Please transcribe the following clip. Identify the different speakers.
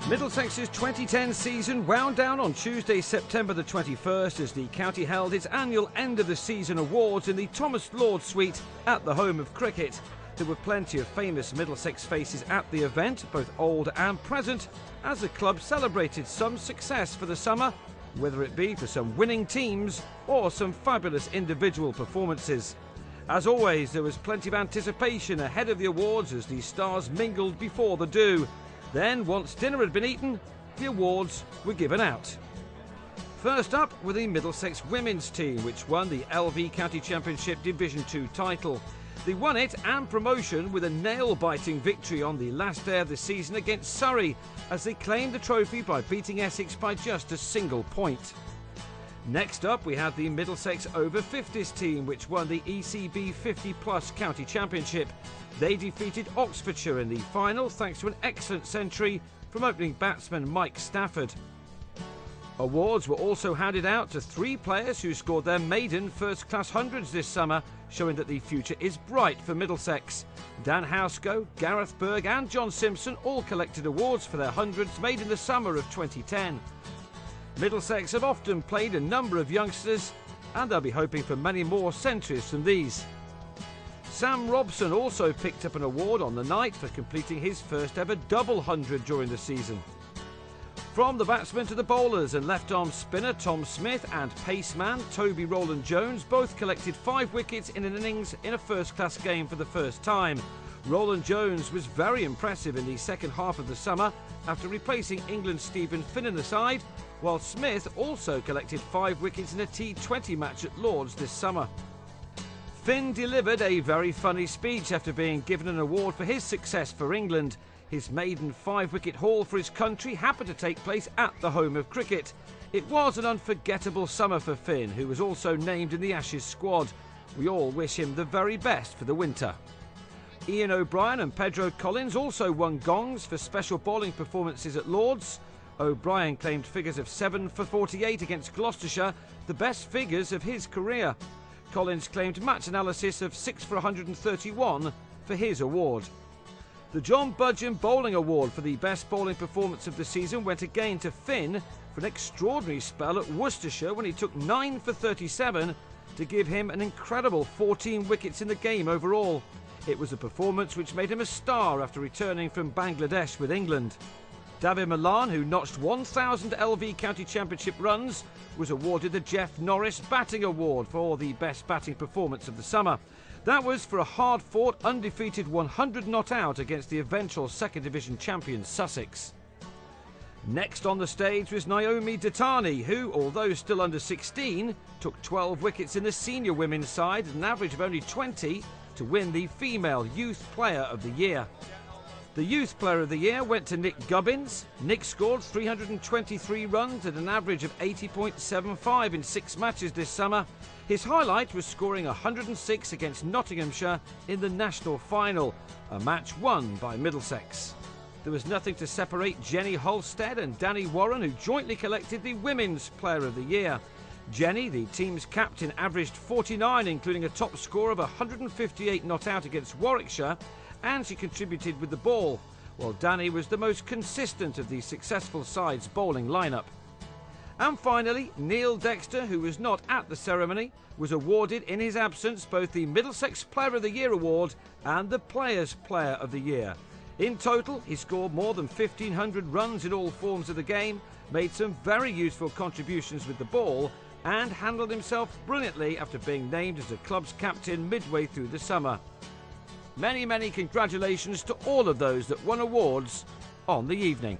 Speaker 1: Middlesex's 2010 season wound down on Tuesday, September the 21st as the county held its annual end of the season awards in the Thomas Lord Suite at the home of cricket. There were plenty of famous Middlesex faces at the event, both old and present, as the club celebrated some success for the summer, whether it be for some winning teams or some fabulous individual performances. As always, there was plenty of anticipation ahead of the awards as the stars mingled before the do. Then, once dinner had been eaten, the awards were given out. First up were the Middlesex women's team, which won the LV County Championship Division 2 title. They won it and promotion with a nail-biting victory on the last day of the season against Surrey, as they claimed the trophy by beating Essex by just a single point. Next up, we had the Middlesex Over 50s team, which won the ECB 50 Plus County Championship. They defeated Oxfordshire in the final thanks to an excellent century from opening batsman Mike Stafford. Awards were also handed out to 3 players who scored their maiden first-class hundreds this summer, showing that the future is bright for Middlesex. Dan Housego, Gareth Berg and John Simpson all collected awards for their hundreds made in the summer of 2010. Middlesex have often played a number of youngsters, and they'll be hoping for many more centuries from these. Sam Robson also picked up an award on the night for completing his first ever double hundred during the season. From the batsmen to the bowlers, and left-arm spinner Tom Smith and paceman Toby Rowland-Jones both collected 5 wickets in an innings in a first-class game for the first time. Rowland-Jones was very impressive in the second half of the summer after replacing England's Stephen Finn in the side, while Smith also collected 5 wickets in a T20 match at Lord's this summer. Finn delivered a very funny speech after being given an award for his success for England. His maiden 5-wicket haul for his country happened to take place at the home of cricket. It was an unforgettable summer for Finn, who was also named in the Ashes squad. We all wish him the very best for the winter. Ian O'Brien and Pedro Collins also won gongs for special bowling performances at Lord's. O'Brien claimed figures of 7 for 48 against Gloucestershire, the best figures of his career. Collins claimed match analysis of 6 for 131 for his award. The John Budgeon Bowling Award for the best bowling performance of the season went again to Finn for an extraordinary spell at Worcestershire when he took 9 for 37 to give him an incredible 14 wickets in the game overall. It was a performance which made him a star after returning from Bangladesh with England. David Milan, who notched 1,000 LV County Championship runs, was awarded the Jeff Norris Batting Award for the best batting performance of the summer. That was for a hard-fought, undefeated 100 not out against the eventual second division champion Sussex. Next on the stage was Naomi Datani, who, although still under 16, took 12 wickets in the senior women's side at an average of only 20 to win the Female Youth Player of the Year. The Youth Player of the Year went to Nick Gubbins. Nick scored 323 runs at an average of 80.75 in 6 matches this summer. His highlight was scoring 106 against Nottinghamshire in the national final, a match won by Middlesex. There was nothing to separate Jenny Holstead and Danny Warren, who jointly collected the Women's Player of the Year. Jenny, the team's captain, averaged 49, including a top score of 158 not out against Warwickshire, and she contributed with the ball, while Danny was the most consistent of the successful side's bowling lineup. And finally, Neil Dexter, who was not at the ceremony, was awarded in his absence both the Middlesex Player of the Year award and the Players' Player of the Year. In total, he scored more than 1,500 runs in all forms of the game, made some very useful contributions with the ball, and handled himself brilliantly after being named as the club's captain midway through the summer. Many, many congratulations to all of those that won awards on the evening.